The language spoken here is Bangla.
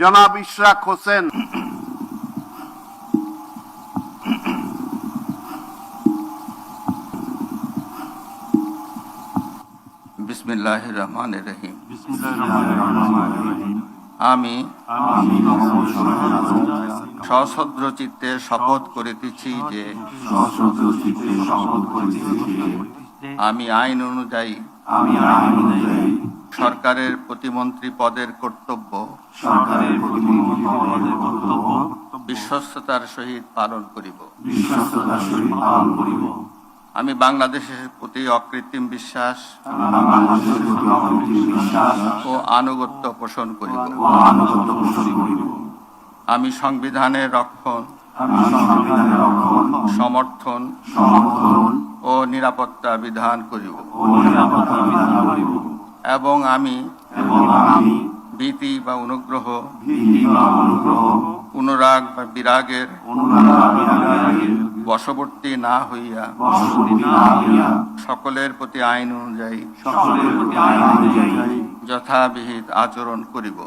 জনাব ইশরাক হোসেন। বিসমিল্লাহির রহমানির রহিম। আমি সশ্রদ্ধ চিত্তে শপথ করিতেছি যে আমি আইন অনুযায়ী সরকারের প্রতিমন্ত্রী পদের কর্তব্য বিশ্বস্ততার সহিত পালন করিব। আমি বাংলাদেশের প্রতি অকৃত্রিম বিশ্বাস ও আনুগত্য পোষণ করিব। আমি সংবিধানের রক্ষণ, সমর্থন ও নিরাপত্তা বিধান করিব এবং আমি ভীতি বা অনুগ্রহ, অনুরাগ বা বিরাগের বশবর্তী না হইয়া সকলের প্রতি আইন অনুযায়ী যথাবিহিত আচরণ করিব।